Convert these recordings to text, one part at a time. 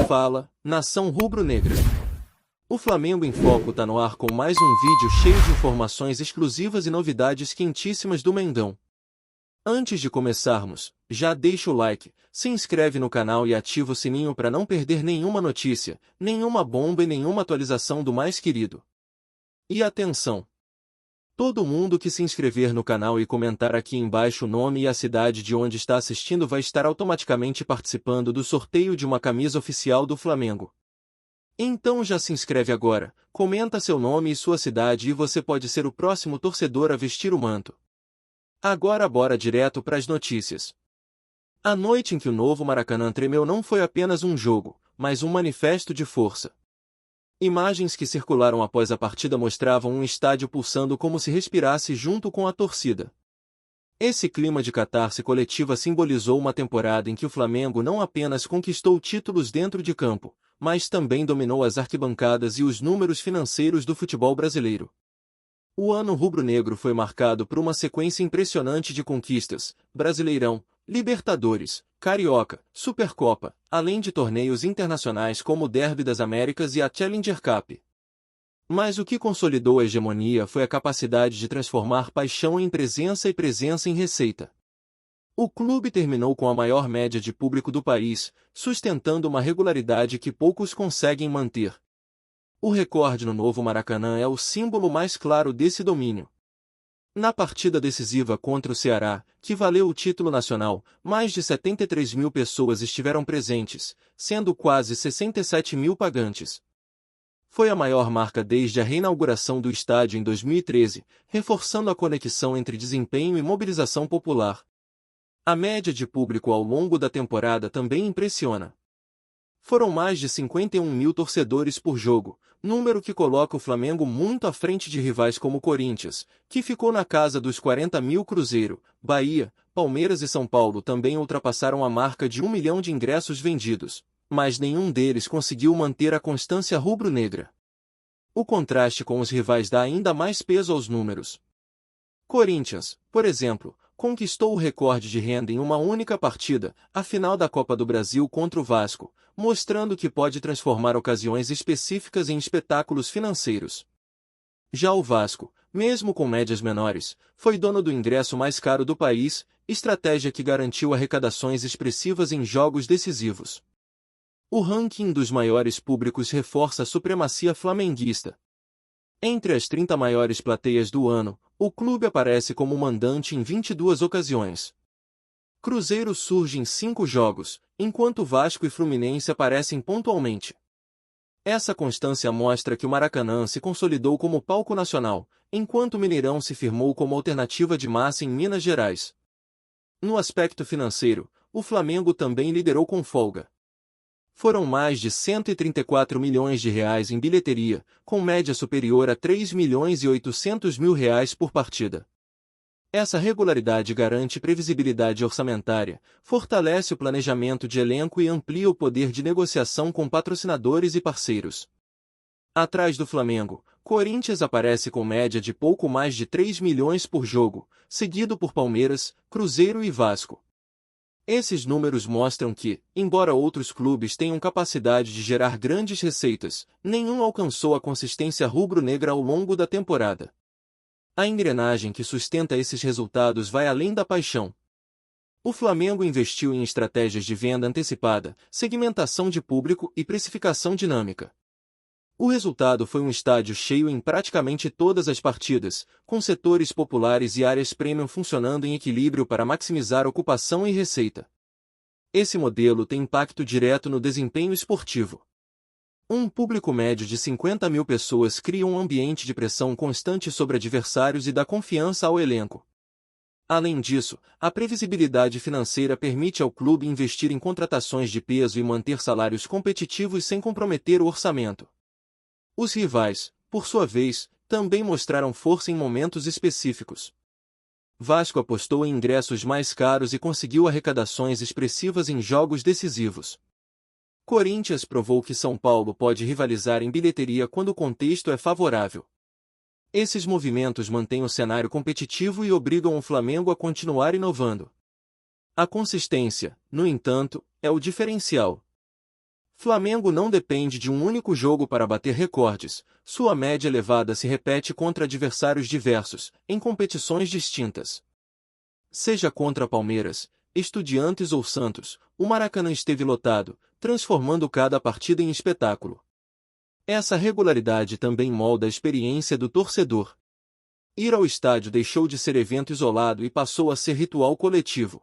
Fala, nação rubro-negra. O Flamengo em Foco tá no ar com mais um vídeo cheio de informações exclusivas e novidades quentíssimas do Mengão. Antes de começarmos, já deixa o like, se inscreve no canal e ativa o sininho para não perder nenhuma notícia, nenhuma bomba e nenhuma atualização do mais querido. E atenção! Todo mundo que se inscrever no canal e comentar aqui embaixo o nome e a cidade de onde está assistindo vai estar automaticamente participando do sorteio de uma camisa oficial do Flamengo. Então já se inscreve agora, comenta seu nome e sua cidade e você pode ser o próximo torcedor a vestir o manto. Agora bora direto para as notícias. A noite em que o novo Maracanã tremeu não foi apenas um jogo, mas um manifesto de força. Imagens que circularam após a partida mostravam um estádio pulsando como se respirasse junto com a torcida. Esse clima de catarse coletiva simbolizou uma temporada em que o Flamengo não apenas conquistou títulos dentro de campo, mas também dominou as arquibancadas e os números financeiros do futebol brasileiro. O ano rubro-negro foi marcado por uma sequência impressionante de conquistas: Brasileirão, Libertadores, Carioca, Supercopa, além de torneios internacionais como o Derby das Américas e a Challenger Cup. Mas o que consolidou a hegemonia foi a capacidade de transformar paixão em presença e presença em receita. O clube terminou com a maior média de público do país, sustentando uma regularidade que poucos conseguem manter. O recorde no novo Maracanã é o símbolo mais claro desse domínio. Na partida decisiva contra o Ceará, que valeu o título nacional, mais de 73 mil pessoas estiveram presentes, sendo quase 67 mil pagantes. Foi a maior marca desde a reinauguração do estádio em 2013, reforçando a conexão entre desempenho e mobilização popular. A média de público ao longo da temporada também impressiona. Foram mais de 51 mil torcedores por jogo, número que coloca o Flamengo muito à frente de rivais como o Corinthians, que ficou na casa dos 40 mil. Cruzeiro, Bahia, Palmeiras e São Paulo também ultrapassaram a marca de 1 milhão de ingressos vendidos, mas nenhum deles conseguiu manter a constância rubro-negra. O contraste com os rivais dá ainda mais peso aos números. Corinthians, por exemplo, conquistou o recorde de renda em uma única partida, a final da Copa do Brasil contra o Vasco, mostrando que pode transformar ocasiões específicas em espetáculos financeiros. Já o Vasco, mesmo com médias menores, foi dono do ingresso mais caro do país, estratégia que garantiu arrecadações expressivas em jogos decisivos. O ranking dos maiores públicos reforça a supremacia flamenguista. Entre as 30 maiores plateias do ano, o clube aparece como mandante em 22 ocasiões. Cruzeiro surge em 5 jogos, enquanto Vasco e Fluminense aparecem pontualmente. Essa constância mostra que o Maracanã se consolidou como palco nacional, enquanto o Mineirão se firmou como alternativa de massa em Minas Gerais. No aspecto financeiro, o Flamengo também liderou com folga. Foram mais de 134 milhões de reais em bilheteria, com média superior a 3 milhões e 800 mil reais por partida. Essa regularidade garante previsibilidade orçamentária, fortalece o planejamento de elenco e amplia o poder de negociação com patrocinadores e parceiros. Atrás do Flamengo, Corinthians aparece com média de pouco mais de 3 milhões por jogo, seguido por Palmeiras, Cruzeiro e Vasco. Esses números mostram que, embora outros clubes tenham capacidade de gerar grandes receitas, nenhum alcançou a consistência rubro-negra ao longo da temporada. A engrenagem que sustenta esses resultados vai além da paixão. O Flamengo investiu em estratégias de venda antecipada, segmentação de público e precificação dinâmica. O resultado foi um estádio cheio em praticamente todas as partidas, com setores populares e áreas premium funcionando em equilíbrio para maximizar ocupação e receita. Esse modelo tem impacto direto no desempenho esportivo. Um público médio de 50 mil pessoas cria um ambiente de pressão constante sobre adversários e dá confiança ao elenco. Além disso, a previsibilidade financeira permite ao clube investir em contratações de peso e manter salários competitivos sem comprometer o orçamento. Os rivais, por sua vez, também mostraram força em momentos específicos. Vasco apostou em ingressos mais caros e conseguiu arrecadações expressivas em jogos decisivos. Corinthians provou que São Paulo pode rivalizar em bilheteria quando o contexto é favorável. Esses movimentos mantêm o cenário competitivo e obrigam o Flamengo a continuar inovando. A consistência, no entanto, é o diferencial. Flamengo não depende de um único jogo para bater recordes, sua média elevada se repete contra adversários diversos, em competições distintas. Seja contra Palmeiras, Estudiantes ou Santos, o Maracanã esteve lotado, transformando cada partida em espetáculo. Essa regularidade também molda a experiência do torcedor. Ir ao estádio deixou de ser evento isolado e passou a ser ritual coletivo.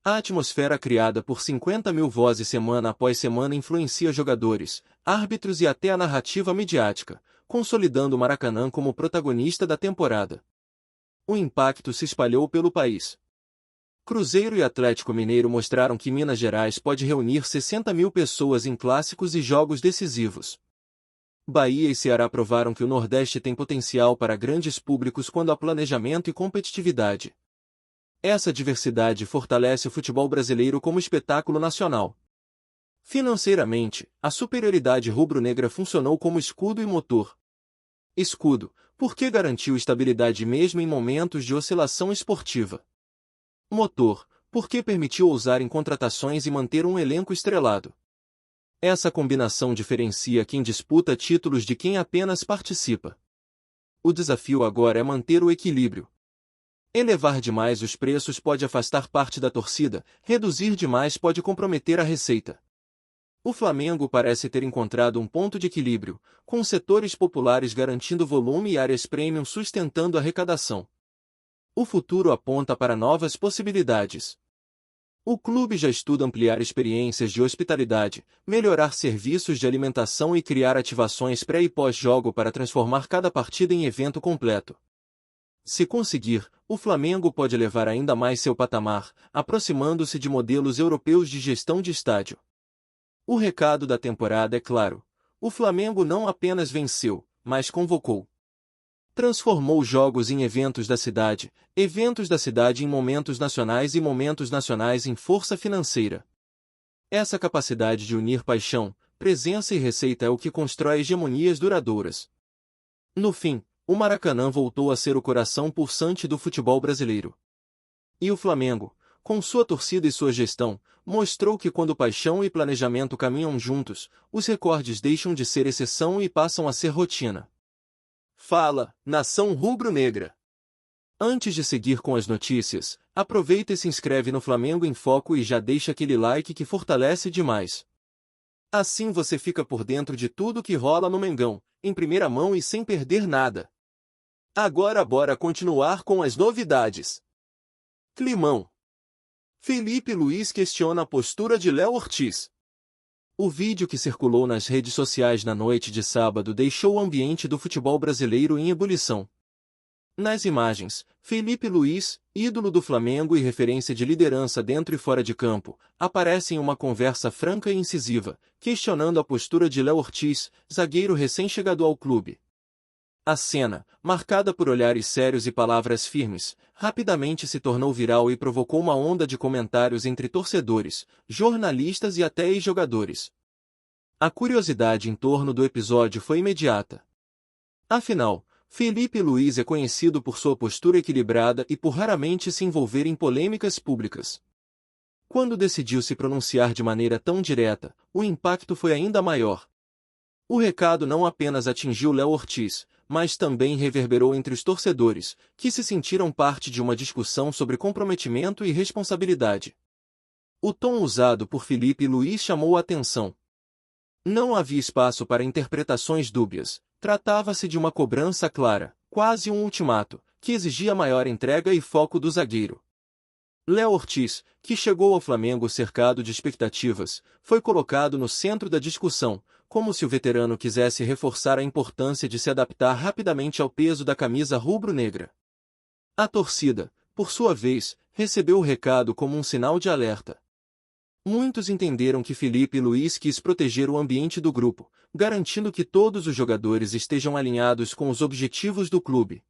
A atmosfera criada por 50 mil vozes semana após semana influencia jogadores, árbitros e até a narrativa midiática, consolidando o Maracanã como protagonista da temporada. O impacto se espalhou pelo país. Cruzeiro e Atlético Mineiro mostraram que Minas Gerais pode reunir 60 mil pessoas em clássicos e jogos decisivos. Bahia e Ceará provaram que o Nordeste tem potencial para grandes públicos quando há planejamento e competitividade. Essa diversidade fortalece o futebol brasileiro como espetáculo nacional. Financeiramente, a superioridade rubro-negra funcionou como escudo e motor. Escudo, porque garantiu estabilidade mesmo em momentos de oscilação esportiva. Motor, porque permitiu ousar em contratações e manter um elenco estrelado. Essa combinação diferencia quem disputa títulos de quem apenas participa. O desafio agora é manter o equilíbrio. Elevar demais os preços pode afastar parte da torcida, reduzir demais pode comprometer a receita. O Flamengo parece ter encontrado um ponto de equilíbrio, com setores populares garantindo volume e áreas premium sustentando a arrecadação. O futuro aponta para novas possibilidades. O clube já estuda ampliar experiências de hospitalidade, melhorar serviços de alimentação e criar ativações pré- e pós-jogo para transformar cada partida em evento completo. Se conseguir, o Flamengo pode elevar ainda mais seu patamar, aproximando-se de modelos europeus de gestão de estádio. O recado da temporada é claro: o Flamengo não apenas venceu, mas convocou. Transformou jogos em eventos da cidade em momentos nacionais e momentos nacionais em força financeira. Essa capacidade de unir paixão, presença e receita é o que constrói hegemonias duradouras. No fim, o Maracanã voltou a ser o coração pulsante do futebol brasileiro. E o Flamengo, com sua torcida e sua gestão, mostrou que quando paixão e planejamento caminham juntos, os recordes deixam de ser exceção e passam a ser rotina. Fala, nação rubro-negra! Antes de seguir com as notícias, aproveita e se inscreve no Flamengo em Foco e já deixa aquele like que fortalece demais. Assim você fica por dentro de tudo que rola no Mengão, em primeira mão e sem perder nada. Agora bora continuar com as novidades. Climão. Felipe Luiz questiona a postura de Léo Ortiz. O vídeo que circulou nas redes sociais na noite de sábado deixou o ambiente do futebol brasileiro em ebulição. Nas imagens, Felipe Luiz, ídolo do Flamengo e referência de liderança dentro e fora de campo, aparece em uma conversa franca e incisiva, questionando a postura de Léo Ortiz, zagueiro recém-chegado ao clube. A cena, marcada por olhares sérios e palavras firmes, rapidamente se tornou viral e provocou uma onda de comentários entre torcedores, jornalistas e até ex-jogadores. A curiosidade em torno do episódio foi imediata. Afinal, Felipe Luiz é conhecido por sua postura equilibrada e por raramente se envolver em polêmicas públicas. Quando decidiu se pronunciar de maneira tão direta, o impacto foi ainda maior. O recado não apenas atingiu Léo Ortiz, mas também reverberou entre os torcedores, que se sentiram parte de uma discussão sobre comprometimento e responsabilidade. O tom usado por Felipe Luiz chamou a atenção. Não havia espaço para interpretações dúbias, tratava-se de uma cobrança clara, quase um ultimato, que exigia maior entrega e foco do zagueiro. Léo Ortiz, que chegou ao Flamengo cercado de expectativas, foi colocado no centro da discussão, como se o veterano quisesse reforçar a importância de se adaptar rapidamente ao peso da camisa rubro-negra. A torcida, por sua vez, recebeu o recado como um sinal de alerta. Muitos entenderam que Felipe Luiz quis proteger o ambiente do grupo, garantindo que todos os jogadores estejam alinhados com os objetivos do clube.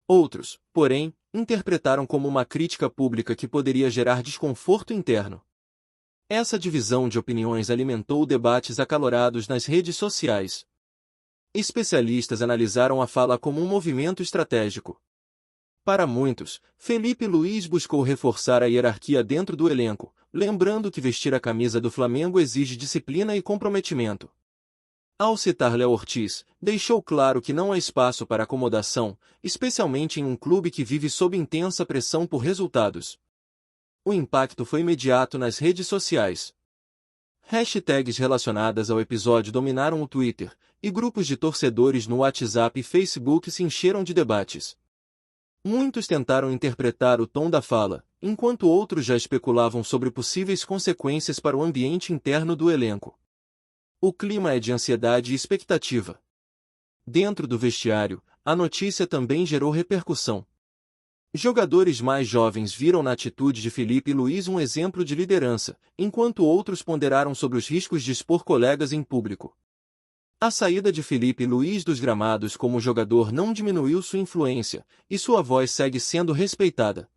Outros, porém, interpretaram como uma crítica pública que poderia gerar desconforto interno. Essa divisão de opiniões alimentou debates acalorados nas redes sociais. Especialistas analisaram a fala como um movimento estratégico. Para muitos, Felipe Luiz buscou reforçar a hierarquia dentro do elenco, lembrando que vestir a camisa do Flamengo exige disciplina e comprometimento. Ao citar Léo Ortiz, deixou claro que não há espaço para acomodação, especialmente em um clube que vive sob intensa pressão por resultados. O impacto foi imediato nas redes sociais. Hashtags relacionadas ao episódio dominaram o Twitter, e grupos de torcedores no WhatsApp e Facebook se encheram de debates. Muitos tentaram interpretar o tom da fala, enquanto outros já especulavam sobre possíveis consequências para o ambiente interno do elenco. O clima é de ansiedade e expectativa. Dentro do vestiário, a notícia também gerou repercussão. Jogadores mais jovens viram na atitude de Felipe Luiz um exemplo de liderança, enquanto outros ponderaram sobre os riscos de expor colegas em público. A saída de Felipe Luiz dos gramados como jogador não diminuiu sua influência, e sua voz segue sendo respeitada.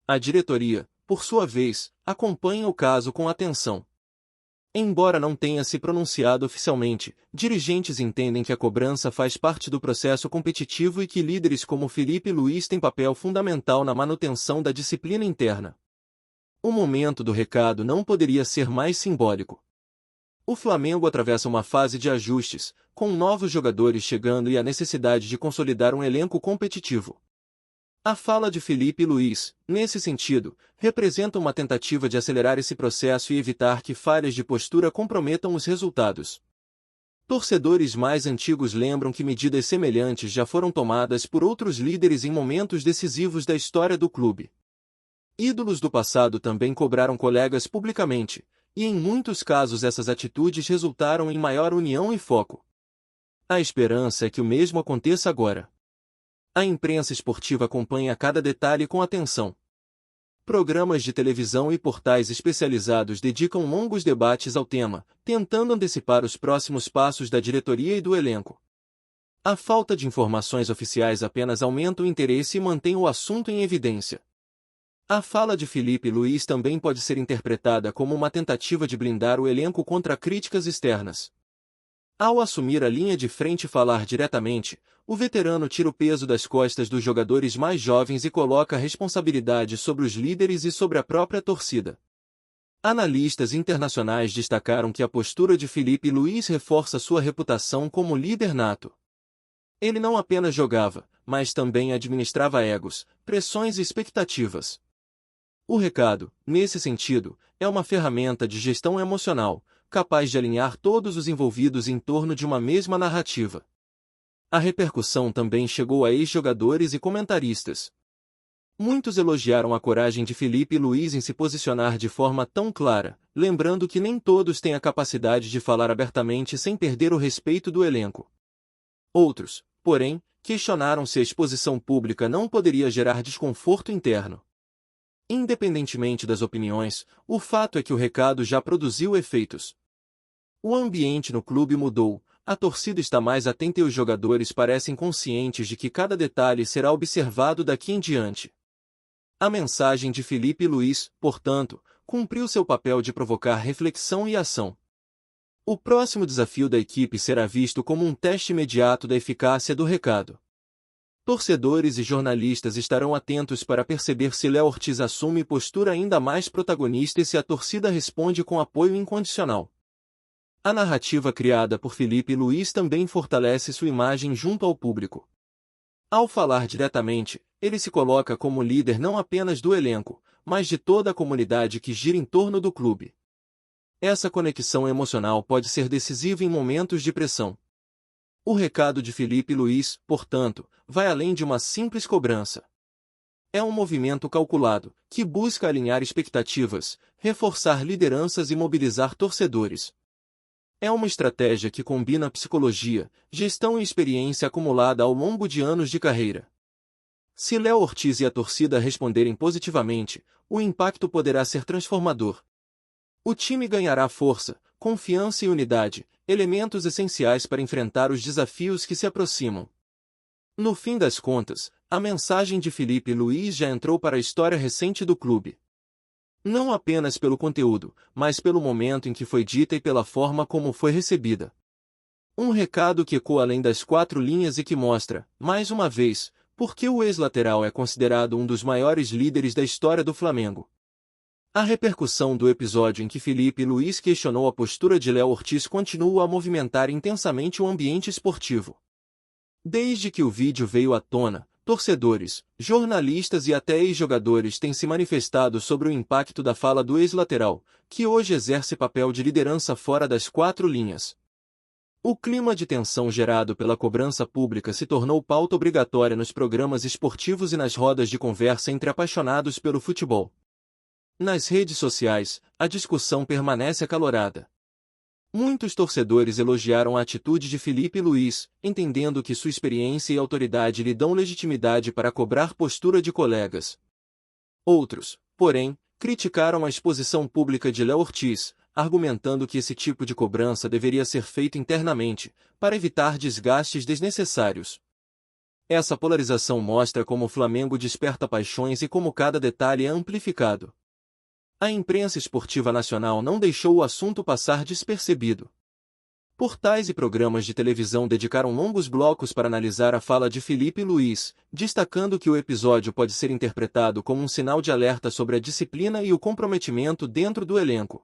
A diretoria, por sua vez, acompanha o caso com atenção. Embora não tenha se pronunciado oficialmente, dirigentes entendem que a cobrança faz parte do processo competitivo e que líderes como Felipe Luiz têm papel fundamental na manutenção da disciplina interna. O momento do recado não poderia ser mais simbólico. O Flamengo atravessa uma fase de ajustes, com novos jogadores chegando e a necessidade de consolidar um elenco competitivo. A fala de Felipe Luiz, nesse sentido, representa uma tentativa de acelerar esse processo e evitar que falhas de postura comprometam os resultados. Torcedores mais antigos lembram que medidas semelhantes já foram tomadas por outros líderes em momentos decisivos da história do clube. Ídolos do passado também cobraram colegas publicamente, e em muitos casos essas atitudes resultaram em maior união e foco. A esperança é que o mesmo aconteça agora. A imprensa esportiva acompanha cada detalhe com atenção. Programas de televisão e portais especializados dedicam longos debates ao tema, tentando antecipar os próximos passos da diretoria e do elenco. A falta de informações oficiais apenas aumenta o interesse e mantém o assunto em evidência. A fala de Felipe Luiz também pode ser interpretada como uma tentativa de blindar o elenco contra críticas externas. Ao assumir a linha de frente e falar diretamente, o veterano tira o peso das costas dos jogadores mais jovens e coloca a responsabilidade sobre os líderes e sobre a própria torcida. Analistas internacionais destacaram que a postura de Felipe Luiz reforça sua reputação como líder nato. Ele não apenas jogava, mas também administrava egos, pressões e expectativas. O recado, nesse sentido, é uma ferramenta de gestão emocional, capaz de alinhar todos os envolvidos em torno de uma mesma narrativa. A repercussão também chegou a ex-jogadores e comentaristas. Muitos elogiaram a coragem de Felipe Luiz em se posicionar de forma tão clara, lembrando que nem todos têm a capacidade de falar abertamente sem perder o respeito do elenco. Outros, porém, questionaram se a exposição pública não poderia gerar desconforto interno. Independentemente das opiniões, o fato é que o recado já produziu efeitos. O ambiente no clube mudou, a torcida está mais atenta e os jogadores parecem conscientes de que cada detalhe será observado daqui em diante. A mensagem de Felipe Luiz, portanto, cumpriu seu papel de provocar reflexão e ação. O próximo desafio da equipe será visto como um teste imediato da eficácia do recado. Torcedores e jornalistas estarão atentos para perceber se Léo Ortiz assume postura ainda mais protagonista e se a torcida responde com apoio incondicional. A narrativa criada por Felipe Luiz também fortalece sua imagem junto ao público. Ao falar diretamente, ele se coloca como líder não apenas do elenco, mas de toda a comunidade que gira em torno do clube. Essa conexão emocional pode ser decisiva em momentos de pressão. O recado de Felipe Luiz, portanto, vai além de uma simples cobrança. É um movimento calculado, que busca alinhar expectativas, reforçar lideranças e mobilizar torcedores. É uma estratégia que combina psicologia, gestão e experiência acumulada ao longo de anos de carreira. Se Léo Ortiz e a torcida responderem positivamente, o impacto poderá ser transformador. O time ganhará força, confiança e unidade, elementos essenciais para enfrentar os desafios que se aproximam. No fim das contas, a mensagem de Felipe Luiz já entrou para a história recente do clube. Não apenas pelo conteúdo, mas pelo momento em que foi dita e pela forma como foi recebida. Um recado que ecoa além das quatro linhas e que mostra, mais uma vez, por que o ex-lateral é considerado um dos maiores líderes da história do Flamengo. A repercussão do episódio em que Felipe Luiz questionou a postura de Léo Ortiz continua a movimentar intensamente o ambiente esportivo. Desde que o vídeo veio à tona, torcedores, jornalistas e até ex-jogadores têm se manifestado sobre o impacto da fala do ex-lateral, que hoje exerce papel de liderança fora das quatro linhas. O clima de tensão gerado pela cobrança pública se tornou pauta obrigatória nos programas esportivos e nas rodas de conversa entre apaixonados pelo futebol. Nas redes sociais, a discussão permanece acalorada. Muitos torcedores elogiaram a atitude de Felipe Luiz, entendendo que sua experiência e autoridade lhe dão legitimidade para cobrar postura de colegas. Outros, porém, criticaram a exposição pública de Léo Ortiz, argumentando que esse tipo de cobrança deveria ser feito internamente, para evitar desgastes desnecessários. Essa polarização mostra como o Flamengo desperta paixões e como cada detalhe é amplificado. A imprensa esportiva nacional não deixou o assunto passar despercebido. Portais e programas de televisão dedicaram longos blocos para analisar a fala de Felipe Luiz, destacando que o episódio pode ser interpretado como um sinal de alerta sobre a disciplina e o comprometimento dentro do elenco.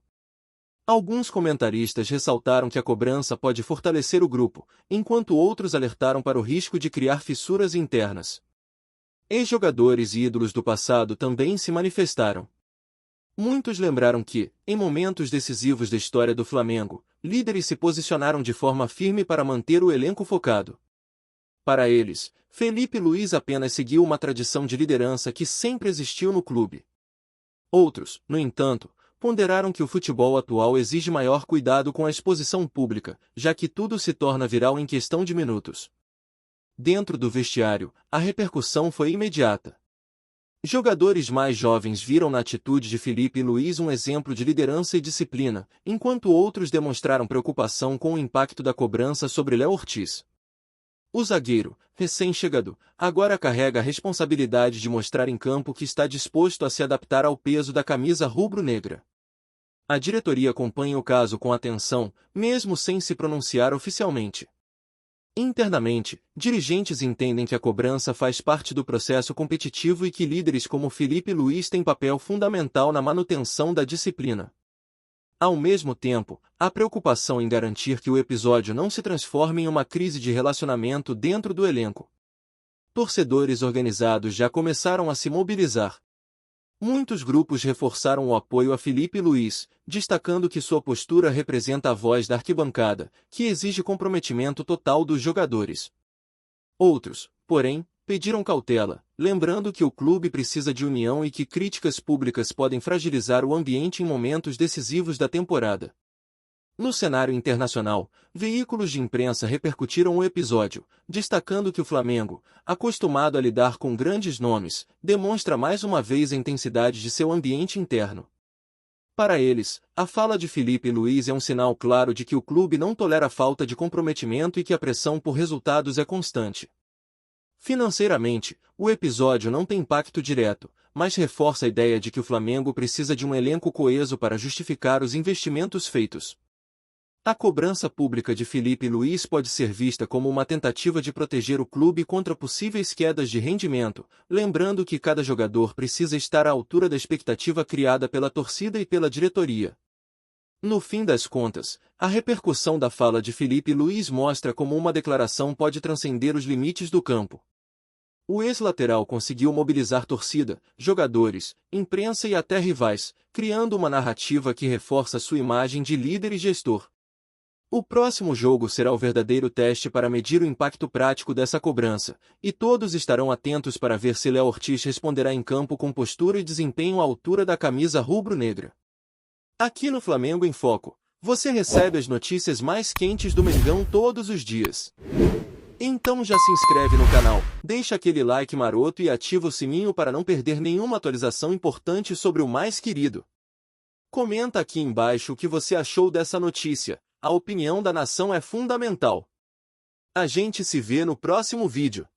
Alguns comentaristas ressaltaram que a cobrança pode fortalecer o grupo, enquanto outros alertaram para o risco de criar fissuras internas. Ex-jogadores e ídolos do passado também se manifestaram. Muitos lembraram que, em momentos decisivos da história do Flamengo, líderes se posicionaram de forma firme para manter o elenco focado. Para eles, Felipe Luiz apenas seguiu uma tradição de liderança que sempre existiu no clube. Outros, no entanto, ponderaram que o futebol atual exige maior cuidado com a exposição pública, já que tudo se torna viral em questão de minutos. Dentro do vestiário, a repercussão foi imediata. Jogadores mais jovens viram na atitude de Felipe Luiz um exemplo de liderança e disciplina, enquanto outros demonstraram preocupação com o impacto da cobrança sobre Léo Ortiz. O zagueiro, recém-chegado, agora carrega a responsabilidade de mostrar em campo que está disposto a se adaptar ao peso da camisa rubro-negra. A diretoria acompanha o caso com atenção, mesmo sem se pronunciar oficialmente. Internamente, dirigentes entendem que a cobrança faz parte do processo competitivo e que líderes como Felipe Luiz têm papel fundamental na manutenção da disciplina. Ao mesmo tempo, há preocupação em garantir que o episódio não se transforme em uma crise de relacionamento dentro do elenco. Torcedores organizados já começaram a se mobilizar. Muitos grupos reforçaram o apoio a Felipe Luiz, destacando que sua postura representa a voz da arquibancada, que exige comprometimento total dos jogadores. Outros, porém, pediram cautela, lembrando que o clube precisa de união e que críticas públicas podem fragilizar o ambiente em momentos decisivos da temporada. No cenário internacional, veículos de imprensa repercutiram o episódio, destacando que o Flamengo, acostumado a lidar com grandes nomes, demonstra mais uma vez a intensidade de seu ambiente interno. Para eles, a fala de Felipe Luiz é um sinal claro de que o clube não tolera falta de comprometimento e que a pressão por resultados é constante. Financeiramente, o episódio não tem impacto direto, mas reforça a ideia de que o Flamengo precisa de um elenco coeso para justificar os investimentos feitos. A cobrança pública de Felipe Luiz pode ser vista como uma tentativa de proteger o clube contra possíveis quedas de rendimento, lembrando que cada jogador precisa estar à altura da expectativa criada pela torcida e pela diretoria. No fim das contas, a repercussão da fala de Felipe Luiz mostra como uma declaração pode transcender os limites do campo. O ex-lateral conseguiu mobilizar torcida, jogadores, imprensa e até rivais, criando uma narrativa que reforça sua imagem de líder e gestor. O próximo jogo será o verdadeiro teste para medir o impacto prático dessa cobrança, e todos estarão atentos para ver se Léo Ortiz responderá em campo com postura e desempenho à altura da camisa rubro-negra. Aqui no Flamengo em Foco, você recebe as notícias mais quentes do Mengão todos os dias. Então já se inscreve no canal, deixa aquele like maroto e ativa o sininho para não perder nenhuma atualização importante sobre o mais querido. Comenta aqui embaixo o que você achou dessa notícia. A opinião da nação é fundamental. A gente se vê no próximo vídeo.